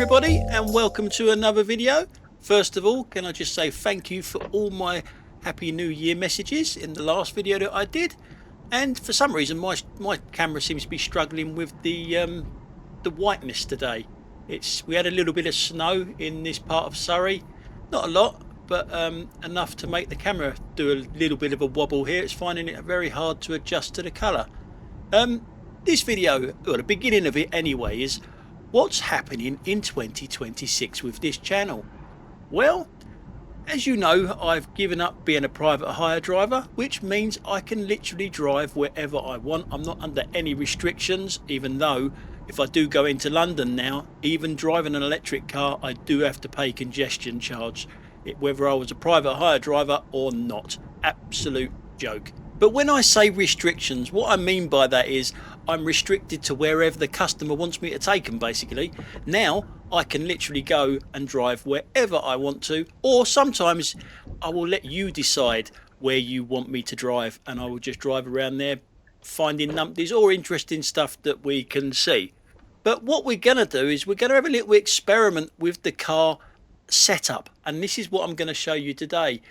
everybody, and welcome to another video. First of all, can I just say thank you for all my Happy New Year messages in the last video that I did. And for some reason my camera seems to be struggling with the whiteness today. We had a little bit of snow in this part of Surrey, not a lot, but enough to make the camera do a little bit of a wobble here. It's finding it very hard to adjust to the colour. This video, or the beginning of it anyway, is what's happening in 2026 with this channel. Well, as you know, I've given up being a private hire driver, which means I can literally drive wherever I want. I'm not under any restrictions, even though if I do go into London now, even driving an electric car, I do have to pay congestion charge, whether I was a private hire driver or not. Absolute joke. But when I say restrictions, what I mean by that is I'm restricted to wherever the customer wants me to take them, basically. Now I can literally go and drive wherever I want to, or sometimes I will let you decide where you want me to drive, and I will just drive around there finding numpties or interesting stuff that we can see. But what we're going to do is we're going to have a little experiment with the car setup, and this is what I'm going to show you today.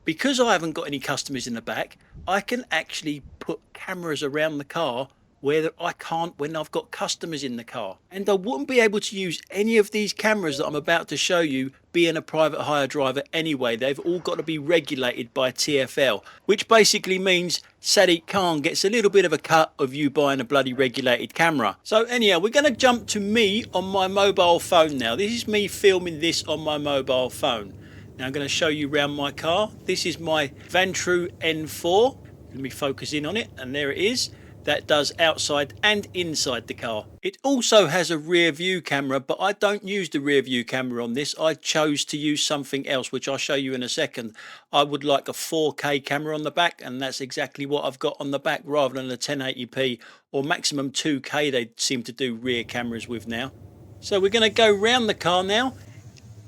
Because I haven't got any customers in the back, I can actually put cameras around the car where I can't when I've got customers in the car. And I wouldn't be able to use any of these cameras that I'm about to show you being a private hire driver anyway. They've all got to be regulated by TfL, which basically means Sadiq Khan gets a little bit of a cut of you buying a bloody regulated camera. So anyhow, we're going to jump to me on my mobile phone now. This is me filming this on my mobile phone. Now I'm going to show you around my car. This is my Vantru N4. Let me focus in on it, and there it is. That does outside and inside the car. It also has a rear view camera, but I don't use the rear view camera on this. I chose to use something else, which I'll show you in a second. I would like a 4K camera on the back, and that's exactly what I've got on the back, rather than a 1080p or maximum 2K they seem to do rear cameras with now. So we're going to go round the car now.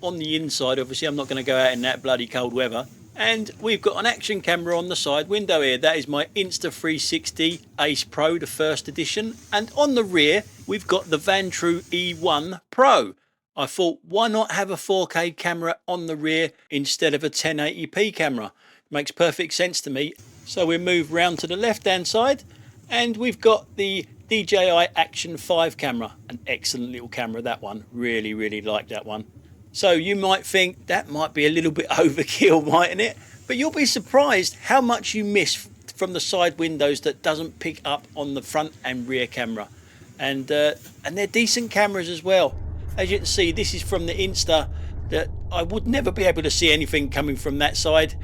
On the inside, obviously I'm not going to go out in that bloody cold weather, and we've got an action camera on the side window here. That is my Insta360 Ace Pro, the first edition, and on the rear we've got the Vantru E1 Pro. I thought, why not have a 4K camera on the rear instead of a 1080p camera? Makes perfect sense to me. So we move round to the left hand side, and we've got the DJI Action 5 camera. An excellent little camera, that one. Really like that one. So you might think that might be a little bit overkill, mightn't it? But you'll be surprised how much you miss from the side windows that doesn't pick up on the front and rear camera. And they're decent cameras as well. As you can see, this is from the Insta, that I would never be able to see anything coming from that side,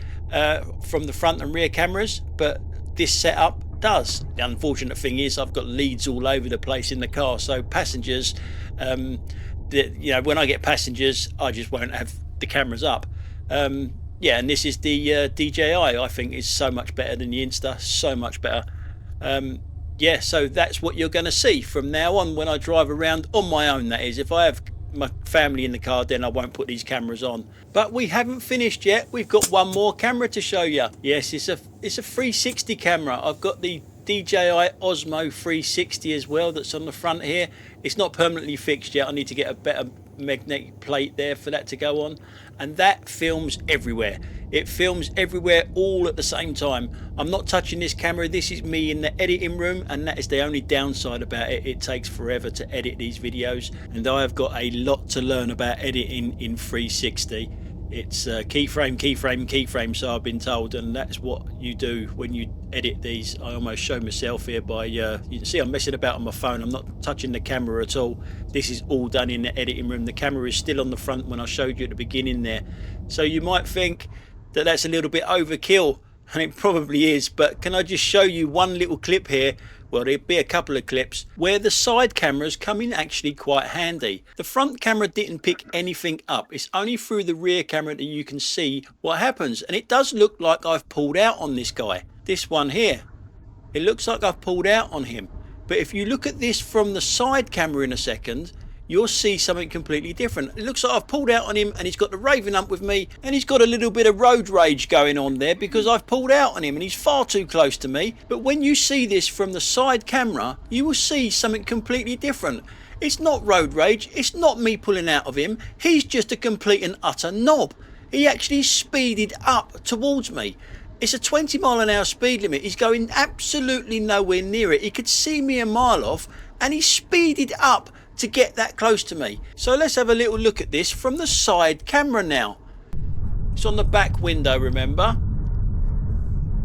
from the front and rear cameras, but this setup does. The unfortunate thing is I've got leads all over the place in the car, so passengers, you know, when I get passengers, I just won't have the cameras up. Yeah, and this is the DJI. I think is so much better than the Insta, so much better. Yeah, so that's what you're going to see from now on when I drive around on my own. That is, if I have my family in the car, then I won't put these cameras on. But we haven't finished yet. We've got one more camera to show you. Yes, it's a 360 camera. I've got the DJI Osmo 360 as well, that's on the front here. It's not permanently fixed yet. I need to get a better magnetic plate there for that to go on, and that films everywhere. It films everywhere all at the same time. I'm not touching this camera. This is me in the editing room, and that is the only downside about it. It takes forever to edit these videos, and I have got a lot to learn about editing in 360. It's keyframe, so I've been told, and that's what you do when you edit these. I almost show myself here by, you can see I'm messing about on my phone. I'm not touching the camera at all. This is all done in the editing room. The camera is still on the front when I showed you at the beginning there. So you might think that that's a little bit overkill, and it probably is, but can I just show you one little clip here? Well, there'll be a couple of clips where the side cameras come in actually quite handy. The front camera didn't pick anything up. It's only through the rear camera that you can see what happens. And it does look like I've pulled out on this guy. This one here. It looks like I've pulled out on him. But if you look at this from the side camera in a second, you'll see something completely different. It looks like I've pulled out on him, and he's got the raving up with me, and he's got a little bit of road rage going on there because I've pulled out on him and he's far too close to me. But when you see this from the side camera, you will see something completely different. It's not road rage, it's not me pulling out of him, he's just a complete and utter knob. He actually speeded up towards me. It's a 20 mph speed limit. He's going absolutely nowhere near it. He could see me a mile off and he speeded up to get that close to me. So let's have a little look at this from the side camera now. It's on the back window, remember?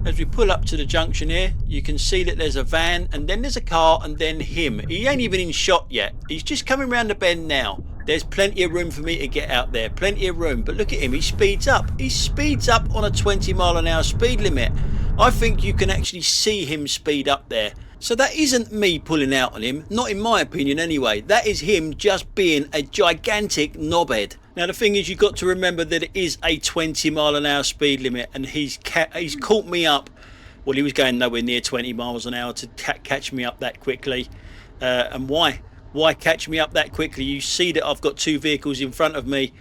As we pull up to the junction here, you can see that there's a van and then there's a car and then him. He ain't even in shot yet. He's just coming round the bend now. There's plenty of room for me to get out there, plenty of room. But look at him, he speeds up. He speeds up on a 20 mph speed limit. I think you can actually see him speed up there. So that isn't me pulling out on him, not in my opinion anyway. That is him just being a gigantic knobhead. Now the thing is, you've got to remember that it is a 20 mph speed limit and he's caught me up. Well, he was going nowhere near 20 miles an hour to catch me up that quickly. And why? Why catch me up that quickly? You see that I've got two vehicles in front of me.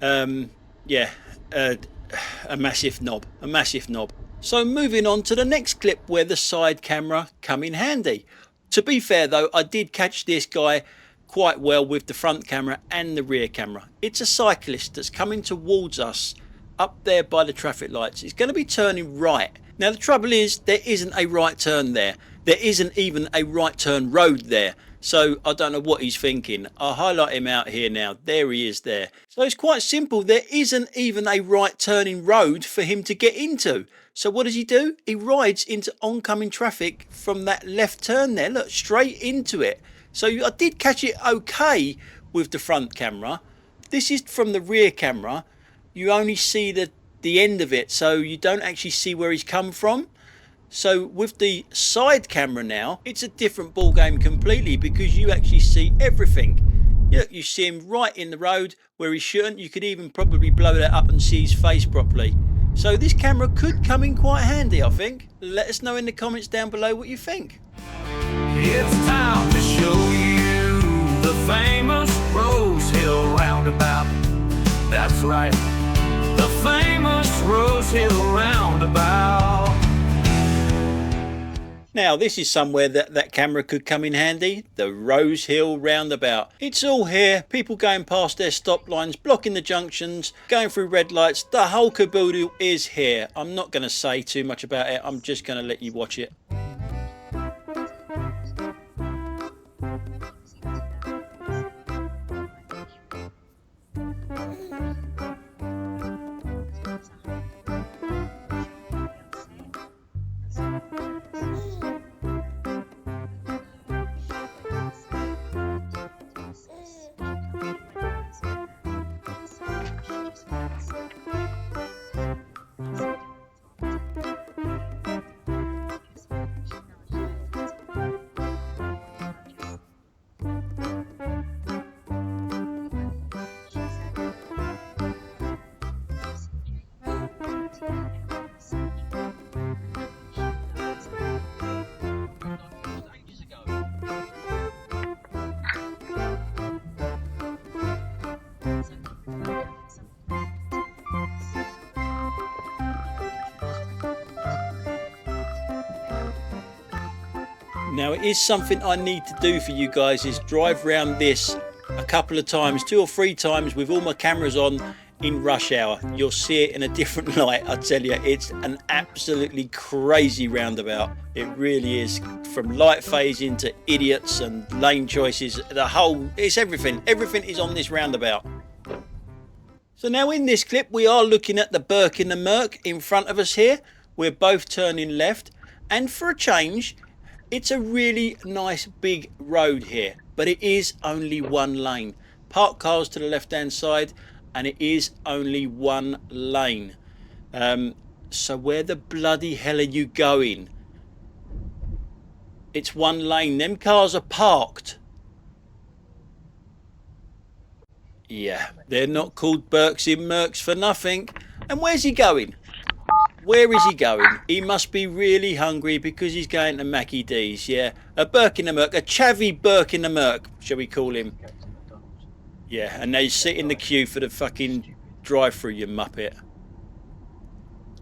Yeah, a massive knob, a massive knob. So moving on to the next clip where the side camera come in handy. To be fair though, I did catch this guy quite well with the front camera and the rear camera. It's a cyclist that's coming towards us up there by the traffic lights. He's going to be turning right. Now the trouble is, there isn't a right turn there. There isn't even a right turn road there. So I don't know what he's thinking. I'll highlight him out here now. There he is there. So it's quite simple. There isn't even a right turning road for him to get into. So what does he do? He rides into oncoming traffic from that left turn there. Look, straight into it. So I did catch it okay with the front camera. This is from the rear camera. You only see the end of it. So you don't actually see where he's come from. So with the side camera now, it's a different ball game completely because you actually see everything. You see him right in the road where he shouldn't. You could even probably blow that up and see his face properly. So this camera could come in quite handy, I think. Let us know in the comments down below what you think. It's time to show you the famous Rose Hill roundabout. That's right, the famous Rose Hill roundabout. Now this is somewhere that camera could come in handy, the Rose Hill roundabout. It's all here, people going past their stop lines, blocking the junctions, going through red lights, the whole caboodle is here. I'm not going to say too much about it, I'm just going to let you watch it. Now it is something I need to do for you guys, is drive around this a couple of times, 2 or 3 times with all my cameras on in rush hour. You'll see it in a different light. I tell you, it's an absolutely crazy roundabout. It really is. From light phasing to idiots and lane choices, it's everything. Everything is on this roundabout. So now in this clip we are looking at the Burke in the Merc in front of us here. We're both turning left, and for a change, it's a really nice big road here, but it is only one lane. Parked cars to the left hand side, and it is only one lane. So where the bloody hell are you going? It's one lane. Them cars are parked. Yeah, they're not called Burkes in Mercs for nothing. And where's he going? Where is he going? He must be really hungry because he's going to Mackie D's. Yeah, a Burke in the Merc, a chavvy Burke in the Merc, shall we call him? Yeah, and they sit in the queue for the fucking drive-through, you muppet.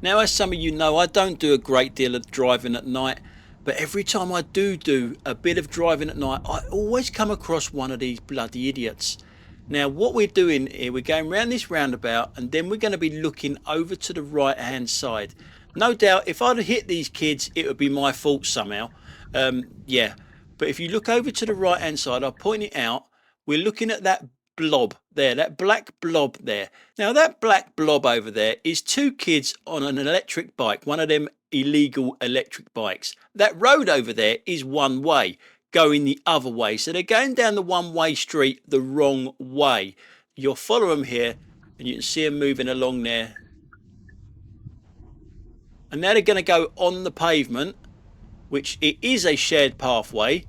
Now, as some of you know, I don't do a great deal of driving at night, But every time I do a bit of driving at night, I always come across one of these bloody idiots. Now what we're doing here, we're going around this roundabout, and then we're going to be looking over to the right hand side. No doubt if I'd have hit these kids, it would be my fault somehow. Yeah, but if you look over to the right hand side, I'll point it out. We're looking at that blob there, that black blob there. Now that black blob over there is two kids on an electric bike, one of them illegal electric bikes. That road over there is one way, going the other way, so they're going down the one-way street the wrong way. You'll follow them here and you can see them moving along there, and now they're going to go on the pavement, which it is a shared pathway,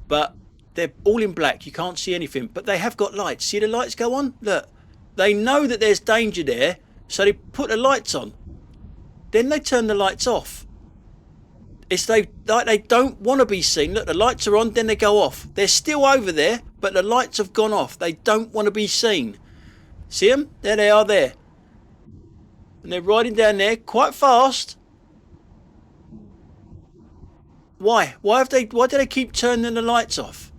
but they're all in black, you can't see anything, but they have got lights. See the lights go on? Look, they know that there's danger there, so they put the lights on, then they turn the lights off. It's like they don't want to be seen. Look, the lights are on, then they go off. They're still over there, but the lights have gone off. They don't want to be seen. See them? There they are there. And they're riding down there quite fast. Why? Why do they keep turning the lights off?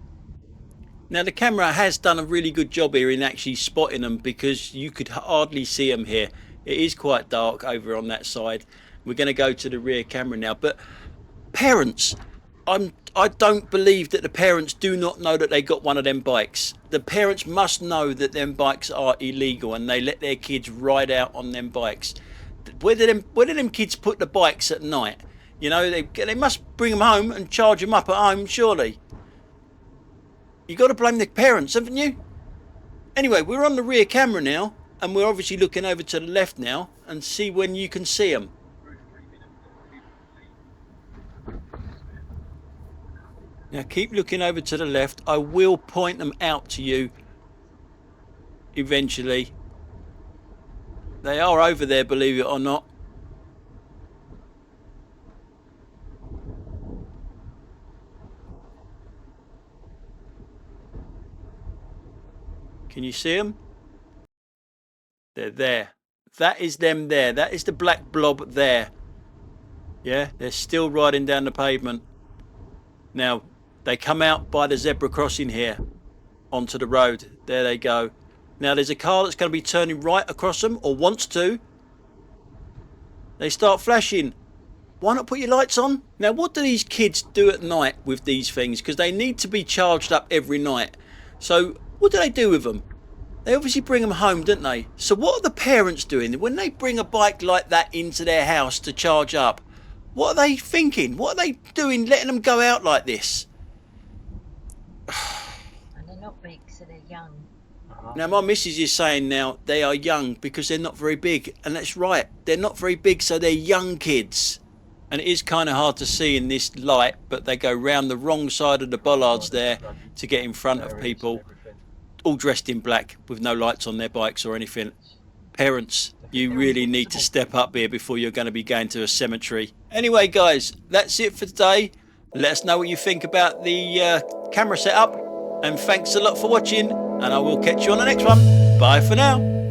Now the camera has done a really good job here in actually spotting them, because you could hardly see them here. It is quite dark over on that side. We're going to go to the rear camera now, but parents, I don't believe that the parents do not know that they got one of them bikes. The parents must know that them bikes are illegal, and they let their kids ride out on them bikes. Where do them kids put the bikes at night? You know, they must bring them home and charge them up at home, surely. You got to blame the parents, haven't you? Anyway, we're on the rear camera now, and we're obviously looking over to the left now and see when you can see them. Now keep looking over to the left. I will point them out to you eventually. They are over there, believe it or not. Can you see them? They're there. That is them there. That is the black blob there. Yeah, they're still riding down the pavement. Now, they come out by the zebra crossing here onto the road. There they go. Now there's a car that's going to be turning right across them, or wants to. They start flashing. Why not put your lights on? Now what do these kids do at night with these things? Because they need to be charged up every night. So what do they do with them? They obviously bring them home, don't they? So what are the parents doing when they bring a bike like that into their house to charge up? What are they thinking? What are they doing letting them go out like this? And they're not big, so they're young. Now my missus is saying now they are young because they're not very big, and that's right, they're not very big, so they're young kids. And it is kind of hard to see in this light, but they go round the wrong side of the bollards there to get in front of people, all dressed in black with no lights on their bikes or anything. Parents, you really need to step up here before you're going to be going to a cemetery. Anyway guys, that's it for today. Let us know what you think about the camera setup, and thanks a lot for watching, and I will catch you on the next one. Bye for now.